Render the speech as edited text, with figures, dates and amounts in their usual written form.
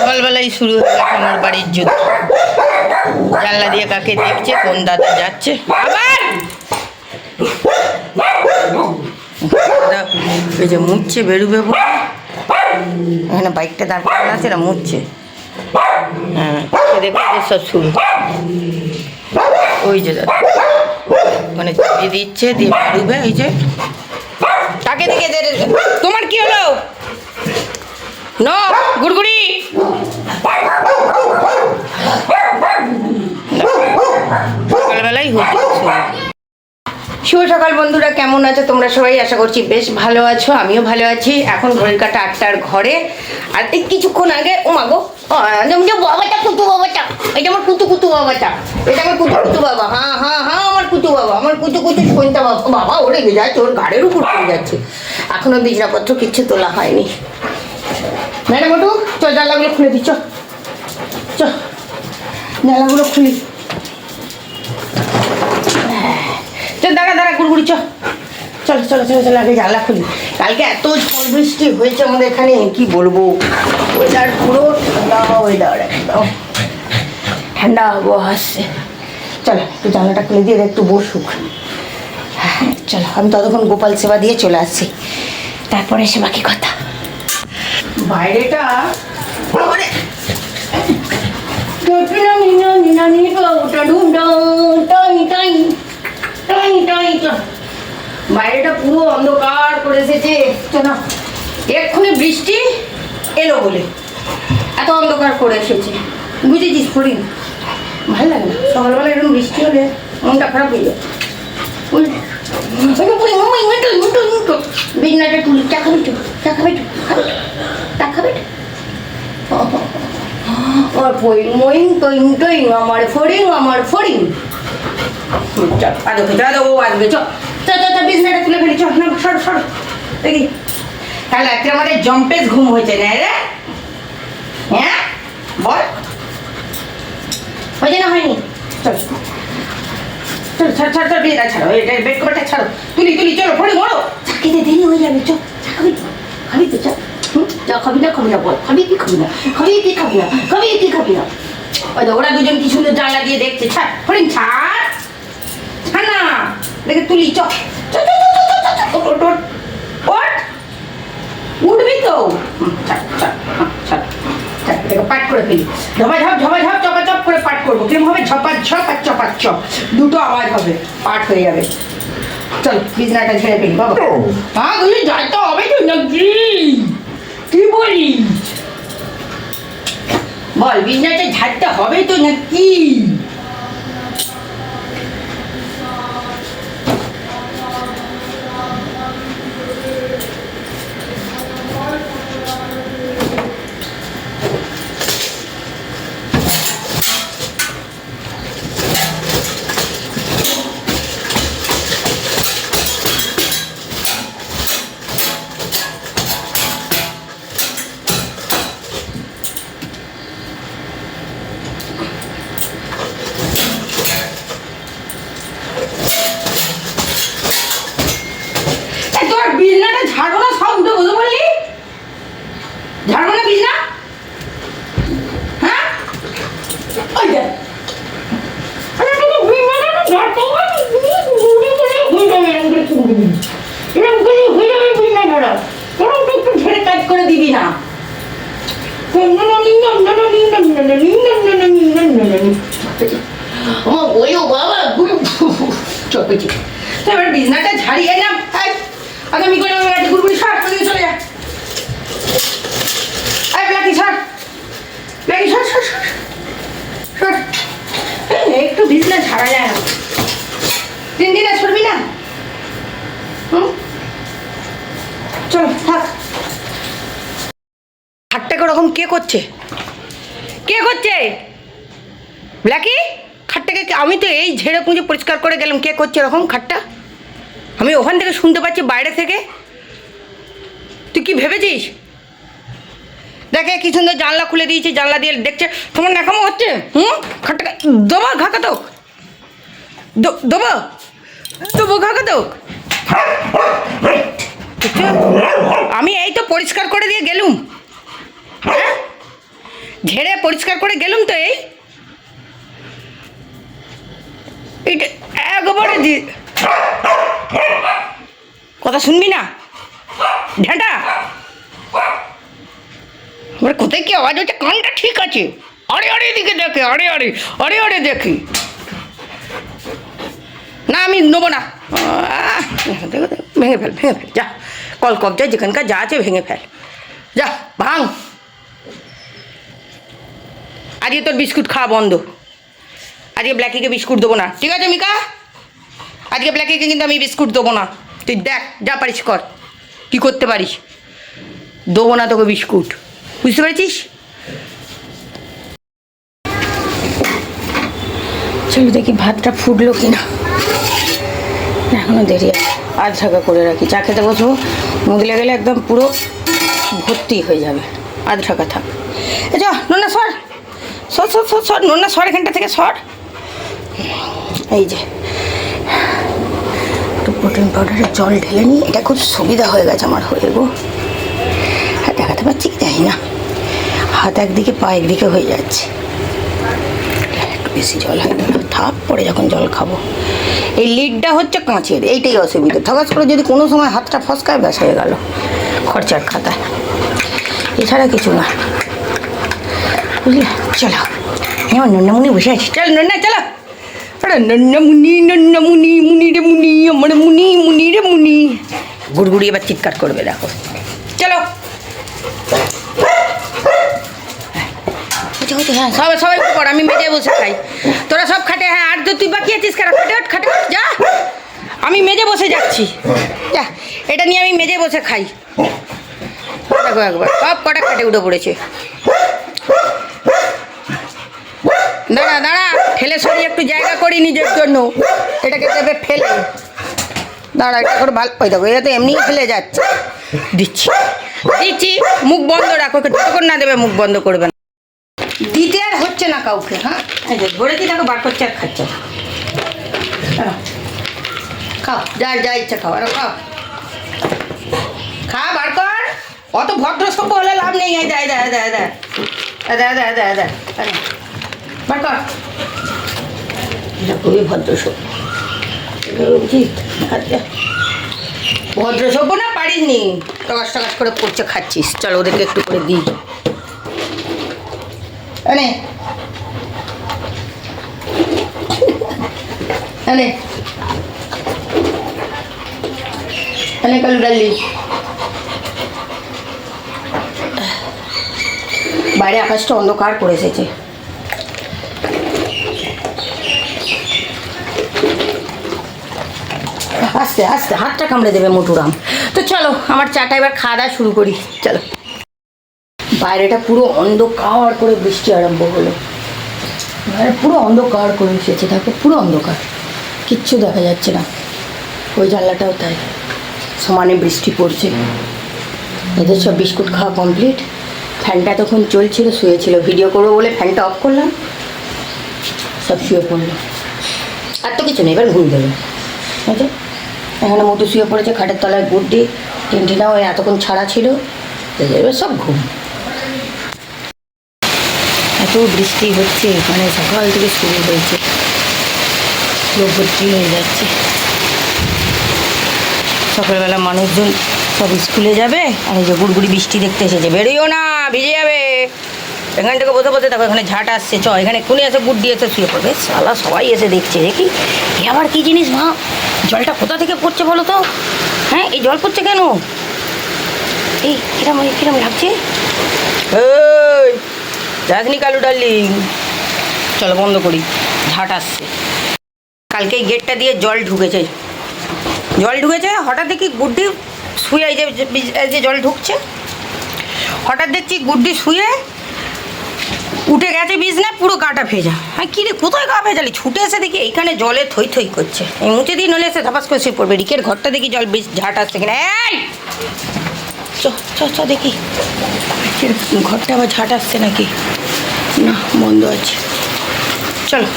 সকালবেলায় শুরু হয়ে গেছে আমার বাড়ির যুদ্ধ। জানলা দিয়ে কাকে দেখছে, কোন দাদা যাচ্ছে। আবার এই যে মুছছে বেরোবে বলে, এখানে বাইকটা দাঁড় করানো আছে, না মুছছে। হ্যাঁ, দেখো সব শুরু। ওই যে দাদা মানে দিয়ে দিচ্ছে, দিয়ে বেরোবে। এই যে কাকে দেখে তোমার কি হলো? ন গুড়গুড়ি সকালবেলায় হচ্ছে। শুভ সকাল বন্ধুরা, কেমন আছো তোমরা সবাই? আশা করছি বেশ ভালো আছো, আমিও ভালো আছি। এখন ঘড়ির কাঁটা 8টার ঘরে। আর এই কিছুক্ষণ আগে ও মাগো বাবাটা, কুতু বাবাটা, এটা আমার কুতু কুতু বাবাটা, এটা আমার কুতু কুতু বাবা। হ্যাঁ হ্যাঁ হ্যাঁ, আমার কুতু বাবা, আমার কুতু কুতু সন্তা বাবা। বাবা ওরে যাচ্ছে, ওর ঘাড়ের উপর পড়ে যাচ্ছে। এখনো বিছনাপত্র কিচ্ছু তোলা হয়নি। ম্যাডাম ওটু, চল জানলাগুলো খুলে দিই, চল চল জানলাগুলো খুলি। চল দাঁড়া দাঁড়া গুড়গুড়ি, চল চলো চলো চলো চলো, আগে জানলা খুলি। কালকে এত ঝড় বৃষ্টি হয়েছে আমাদের এখানে, কি বলবো। ওয়েদার পুরো ঠান্ডা, ওয়েদার একদম ঠান্ডা আবহাওয়া আসছে। চলো একটু জানলাটা খুলে দিয়ে একটু বসুক। চলো আমি ততক্ষণ গোপাল সেবা দিয়ে চলে আসছি, তারপরে এসে বাকি কথা। বাইরেটা বাইরেটা পুরো অন্ধকার করে এসেছে। চলো এক্ষুনি বৃষ্টি এলো বলে এত অন্ধকার করে এসেছে, বুঝেছিস ফরিন? ভালো লাগে না সকালবেলা এরকম বৃষ্টি হলে, মনটা খারাপ হয়ে যায়। বিছনাটা তুলি, চা খাবি তো, চা খাবি তো, চা খাবি তো। আমার ফড়িং মইং টইং টইং, আমার ফড়িং, আমার ফড়িং। চল আদৌ আদৌ ও আসবে, চল চল চল বিছনাটা তুলে ফেলি, চল না সরো সরো দেখি। তাহলে রাত্রে আমাদের জম্পেস ঘুম হয়েছে না রে? হ্যাঁ বল, হয়েছে না হয়নি? চল চল ছাড় ছাড় ছাড়, বিয়ে ছাড়ো, এটা বেড কভারটা ছাড়ো, তুলি তুলি, চলো ফড়িং মরো। চাকরিতে দেরি হয়ে যাবে, চল চা খাবি তো, খাবি তো, চল যা। খাবি না খাবি না বল, খাবি কি খাবি না, খাবি কি খাবি না, খাবি কি খাবি না? ওই তো ওরা দুজন কি সুন্দর জানলা দিয়ে দেখছে। ছাড় ফড়িং, ছাড় ছাড় না, দেখে তুলি, চল চল চল চল, উঠবি তো, ছাড় ছাড় ছাড় ছাড়, এটাকে পাট করে ফেলি। ঝপাঝপ ঝপাঝপ চপাচপ করে পাট করবো। কেমন হবে? ঝপাঝপ আর চপাচপ, দুটো আওয়াজ হবে, পাট হয়ে যাবে। চল বিছনাটা ছেড়ে ফেলি বাবা। হ্যাঁ তুমি যাইতে হবে তো নাকি? কি বলিস বল, বিছনাটা ঝাড়তে হবে তো নাকি? বিছনাটা ঝাড়বো না, সব উঠে বসে বললি ঝাড়বো না বিছনা? হ্যাঁ ওই দেখ, কাজ করে দিবি না? চপেছি তো, এবার বিছনাটা ঝাড়িয়ে না। আগামী করে গুড়গুড়ি শার্ট করে চলে যা। Blackie shirt, Blackie shirt shirt shirt. একটু বিছনা ঝাড়া যায় না? 3 দিনে ছড়বি না? চলো থাক। খাটটাকে ওরকম কে করছে? কে করছে ব্ল্যাকি? খাটটাকে আমি তো এই ঝেড়ে পুঁজে পরিষ্কার করে গেলাম, কে করছে এরকম খাটটা? আমি ওখান থেকে শুনতে পাচ্ছি বাইরে থেকে। তুই কি ভেবেছিস? দেখে কি সুন্দর জানলা খুলে দিয়েছি, জানলা দিয়ে দেখছে। তোমার নাকামো হচ্ছে? খাটটাকে দেবো ঘাকা তো, দেবো দেবো ঘাকা তো। আমি এই তো পরিষ্কার করে দিয়ে গেলুম। হ্যাঁ ঝেড়ে পরিষ্কার করে গেলুম তো এইটা একবারে কথা শুনবি না ঢাটা এবার কোথায় কি আওয়াজ হচ্ছে? কানটা ঠিক আছে, আরে আরে দিকে দেখে, আরে আরে আরে আরে দেখি না, আমি নেবো না। ভেঙে ফেল ভেঙে ফেল, যা কল কবজা যেখানকার যা আছে ভেঙে ফেল, যা ভাঙ। আজকে তোর বিস্কুট খাওয়া বন্ধ, আজকে ব্ল্যাকিকে বিস্কুট দেবো না, ঠিক আছে মিকা? আজকে ব্ল্যাকিকে কিন্তু আমি বিস্কুট দেবো না, তুই দেখ যা পারিস কর, কী করতে পারিস। দেবো না তোকে বিস্কুট, বুঝতে পেরেছিস? চলো দেখি ভাতটা ফুটলো কিনা, এখনো দেরি আছে, আধ ঢাকা করে রাখি। চা খেতে বসবো, মুগলে গেলে একদম পুরো ভর্তি হয়ে যাবে, আধ ঢাকা থাক। এ যা নোনা সর সর সর সর সর, নোনা সর এখানটা থেকে সর। এই যে একটু প্রোটিন পাউডারের জল ঢেলে নিই, এটা খুব সুবিধা হয়ে গেছে আমার, হয়ে গো। হ্যাঁ দেখাতে পারছি কি যাই না, হাত একদিকে পা একদিকে হয়ে যাচ্ছে, একটু বেশি জল হয় না, থাক পরে যখন জল খাবো। এই লিডটা হচ্ছে কাঁচের, এইটাই অসুবিধা, ঠকাস করে যদি কোনো সময় হাতটা ফসকায় ব্যাস হয়ে গেল খরচার খাতায়, এছাড়া কিছু না, বুঝলে? চলো আমার নন্নামুনি বসে আছি, চল নন্না চলো। আরে নন্নামুনি নন্নামুনি, মুনি রে মুনি, আমার মুনি মুনি রে মুনি, গুড়গুড়ি এবার চিৎকার করবে দেখো, চলো। হ্যাঁ সবাই সবাই পর, আমি মেজে বসে খাই, তোরা সব খাটে। হ্যাঁ আর তো তুই বাকি আছিস কেন? খাটে খাটে যা, আমি মেজে বসে যাচ্ছি, যা এটা নিয়ে আমি মেজে বসে খাই। দেখো একবার সব কটা খাটে উঠে পড়েছে, দাঁড়া দাঁড়া ঠেলে সরিয়ে একটু জায়গা করি নিজের জন্য, এটাকে দেবে ফেলে, দাঁড়া এটা করে ভালো, ওই দেখো এটা তো এমনিই ফেলে যাচ্ছে, দিচ্ছি দিচ্ছি, মুখ বন্ধ রাখো, যতক্ষণ না দেবে মুখ বন্ধ করবে না, দিতে আর হচ্ছে না কাউকে। হ্যাঁ এই যে ভরে দিই, দেখো বার করছে আর খাচ্ছে, খাও যা যা ইচ্ছা খাও, আরো খাও, খা বার কর, অত ভদ্র সভ্য হলে লাভ নেই। দেয় দেয় দেয় দেয় দেয় দেয় দেয় দেয় বার কর, এটা খুবই ভদ্র সভ্য, উচিত ভদ্র সভ্য না পারিস নি, টকাশ টকাশ করে পড়ছে খাচ্ছিস, চলো ওদেরকে একটু করে দিই। আনে আনে আনে কালু ডালি, বাইরে আকাশটা অন্ধকার করে এসেছে, আস্তে আস্তে হাতটা কামড়ে দেবে মোটুরাম। তো চলো আমার চাটা এবার খাওয়া দাওয়া শুরু করি, চলো। বাইরেটা পুরো অন্ধকার করে বৃষ্টি আরম্ভ হলো, বাইরে পুরো অন্ধকার করে এসেছে, দেখো পুরো অন্ধকার, কিচ্ছু দেখা যাচ্ছে না, ওই জানলাটাও তাই, সমানে বৃষ্টি পড়ছে। এদের সব বিস্কুট খাওয়া কমপ্লিট, ফ্যানটা তখন চলছিল, শুয়েছিল, ভিডিও করবো বলে ফ্যানটা অফ করলাম, সব শুয়ে পড়লো, আর তো কিছু নেই, এবার ঘুম দেবে। বুঝছো, এখানে মোটু শুয়ে পড়েছে খাটের তলায়, গুড্ডি টিনটিনাও এতক্ষণ ছাড়া ছিল, এবার সব ঘুম। এত বৃষ্টি হচ্ছে, মানে সকাল থেকে শুরু হয়েছে, লোক ভর্তি হয়ে যাচ্ছে। সকালবেলা মানুষজন সব স্কুলে যাবে, আর এই যে গুড়গুড়ি বৃষ্টি দেখতে এসেছে, বেরোইও না ভিজে যাবে। এখান থেকে বসে বসে দেখো এখানে ঝাঁট আসছে, চ এখানে এক্ষুনি এসে গুড় এসে শুয়ে পড়বে, সালা সবাই এসে দেখছে, দেখি এ আবার কী জিনিস মা, জলটা কোথা থেকে পড়ছে বলো তো? হ্যাঁ এই জল পড়ছে কেন? এই কিরম কিরম লাগছে? ওই যাসনি কালু ডার্লিং, চলো বন্ধ করি, ঝাঁট আসছে। কালকে এই গেটটা দিয়ে জল ঢুকেছে, হঠাৎ দেখি গুড্ডি শুয়ে, এই যে জল ঢুকছে, হঠাৎ দেখছি গুড্ডি শুয়ে উঠে গেছে বিছনা, পুরো গাটা ভেজা। হ্যাঁ কী রে কোথায় গা ভেজালি? ছুটে এসে দেখি এইখানে জলে থই থই করছে, এই মুছে দিয়ে নলে এসে ধাপাস করে শুয়ে পড়বে। রিকের ঘরটা দেখি জল ঝাঁট আসছে কিনা, এই চ চ চ দেখি ঘরটা আবার ঝাঁট আসছে নাকি, না বন্ধ আছে, চলো।